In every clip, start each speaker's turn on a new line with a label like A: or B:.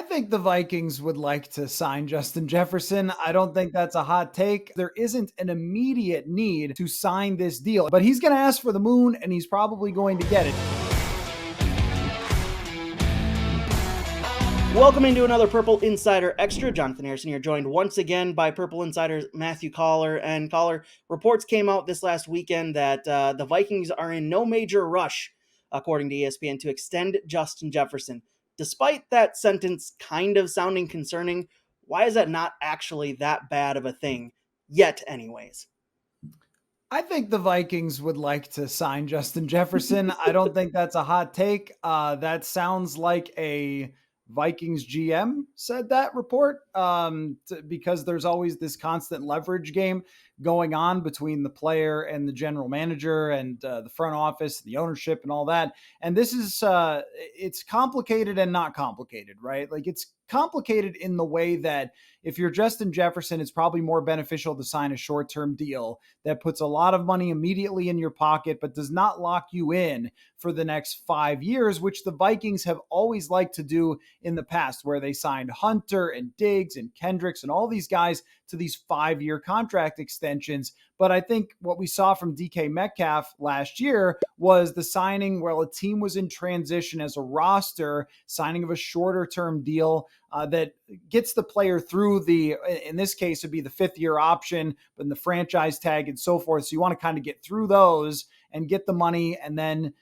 A: I think the Vikings would like to sign Justin Jefferson. I don't think that's a hot take. There isn't an immediate need to sign this deal, but he's going to ask for the moon and he's probably going to get it.
B: Welcome into another Purple Insider Extra. Jonathan Harrison here, joined once again by Purple Insiders Matthew Coller. And Coller, reports came out this last weekend that the Vikings are in no major rush, according to ESPN, to extend Justin Jefferson. Despite that sentence kind of sounding concerning, why is that not actually that bad of a thing yet anyways?
A: I think the Vikings would like to sign Justin Jefferson. I don't think that's a hot take. That sounds like a Vikings GM said that report because there's always this constant leverage game going on between the player and the general manager and the front office, the ownership and all that. And this is, it's complicated and not complicated, right? Like it's complicated in the way that if you're Justin Jefferson, it's probably more beneficial to sign a short-term deal that puts a lot of money immediately in your pocket, but does not lock you in for the next 5 years, which the Vikings have always liked to do in the past, where they signed Hunter and Diggs and Kendricks and all these guys to these 5-year contract extensions. But I think what we saw from DK Metcalf last year was the signing while a team was in transition as a roster, signing of a shorter term deal that gets the player through in this case, it'd be the 5th-year option, but in the franchise tag and so forth. So you want to kind of get through those and get the money, and then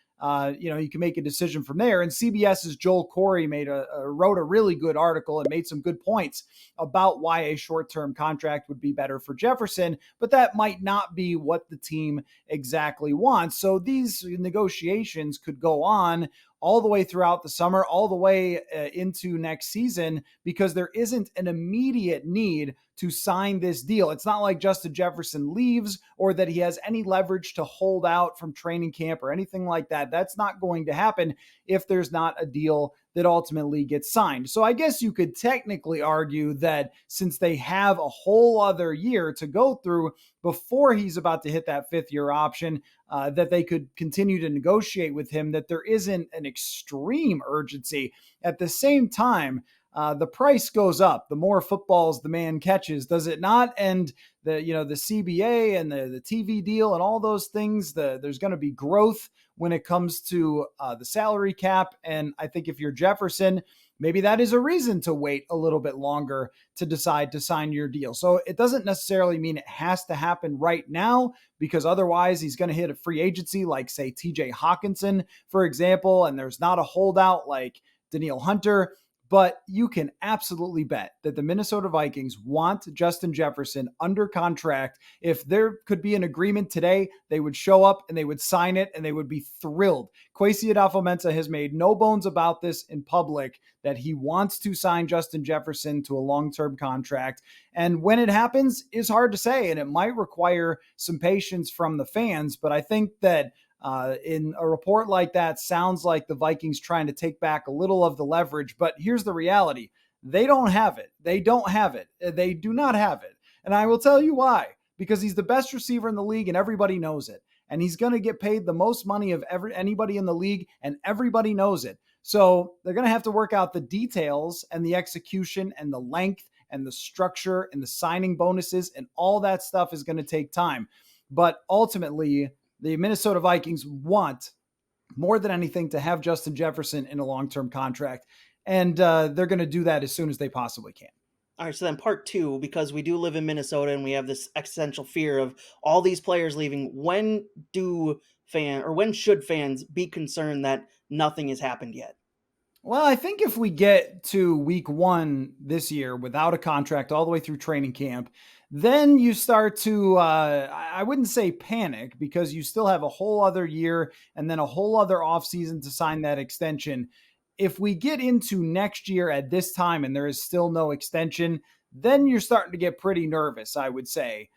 A: you can make a decision from there. And CBS's Joel Corey wrote a really good article and made some good points about why a short-term contract would be better for Jefferson, but that might not be what the team exactly wants. So these negotiations could go on all the way throughout the summer, all the way into next season, because there isn't an immediate need to sign this deal. It's not like Justin Jefferson leaves or that he has any leverage to hold out from training camp or anything like that. That's not going to happen if there's not a deal that ultimately gets signed. So I guess you could technically argue that since they have a whole other year to go through before he's about to hit that 5th-year option, that they could continue to negotiate with him, that there isn't an extreme urgency. At the same time, the price goes up the more footballs the man catches, does it not? And the CBA and the TV deal and all those things, there's going to be growth when it comes to the salary cap. And I think if you're Jefferson, maybe that is a reason to wait a little bit longer to decide to sign your deal. So it doesn't necessarily mean it has to happen right now, because otherwise he's going to hit a free agency like, say, TJ Hawkinson, for example, and there's not a holdout like Danielle Hunter. But you can absolutely bet that the Minnesota Vikings want Justin Jefferson under contract. If there could be an agreement today, they would show up and they would sign it and they would be thrilled. Kwesi Adolfo-Mensah has made no bones about this in public, that he wants to sign Justin Jefferson to a long-term contract. And when it happens is hard to say, and it might require some patience from the fans. But I think that in a report like that, sounds like the Vikings trying to take back a little of the leverage. But here's the reality. They don't have it. They don't have it. They do not have it. And I will tell you why. Because he's the best receiver in the league and everybody knows it. And he's going to get paid the most money of anybody in the league, and everybody knows it. So they're going to have to work out the details and the execution and the length and the structure and the signing bonuses, and all that stuff is going to take time. But ultimately, the Minnesota Vikings want more than anything to have Justin Jefferson in a long-term contract, and they're going to do that as soon as they possibly can.
B: All right, so then part 2, because we do live in Minnesota and we have this existential fear of all these players leaving, when should fans be concerned that nothing has happened yet?
A: Well, I think if we get to week 1 this year without a contract all the way through training camp, then you start to, I wouldn't say panic, because you still have a whole other year and then a whole other offseason to sign that extension. If we get into next year at this time and there is still no extension, then you're starting to get pretty nervous, I would say.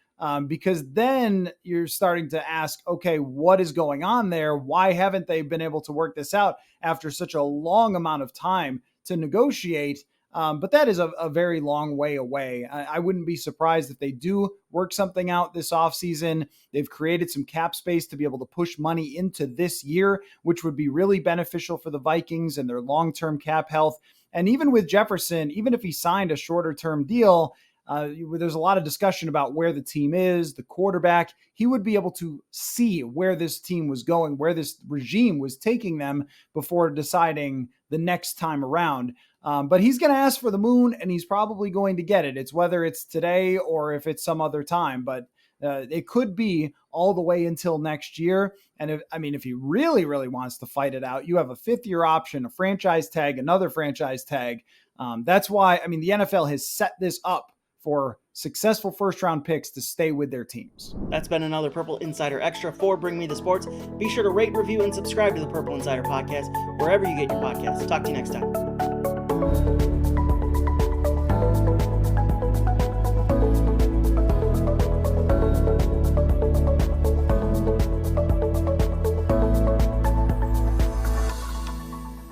A: Because then you're starting to ask, okay, what is going on there? Why haven't they been able to work this out after such a long amount of time to negotiate? But that is a very long way away. I wouldn't be surprised if they do work something out this offseason. They've created some cap space to be able to push money into this year, which would be really beneficial for the Vikings and their long-term cap health. And even with Jefferson, even if he signed a shorter term deal, there's a lot of discussion about where the team is, the quarterback. He would be able to see where this team was going, where this regime was taking them before deciding the next time around. But he's going to ask for the moon, and he's probably going to get it. It's whether it's today or if it's some other time. But it could be all the way until next year. And if he really, really wants to fight it out, you have a 5th-year option, a franchise tag, another franchise tag. That's why, the NFL has set this up for successful first-round picks to stay with their teams.
B: That's been another Purple Insider Extra for Bring Me the Sports. Be sure to rate, review, and subscribe to the Purple Insider Podcast wherever you get your podcasts. Talk to you next time.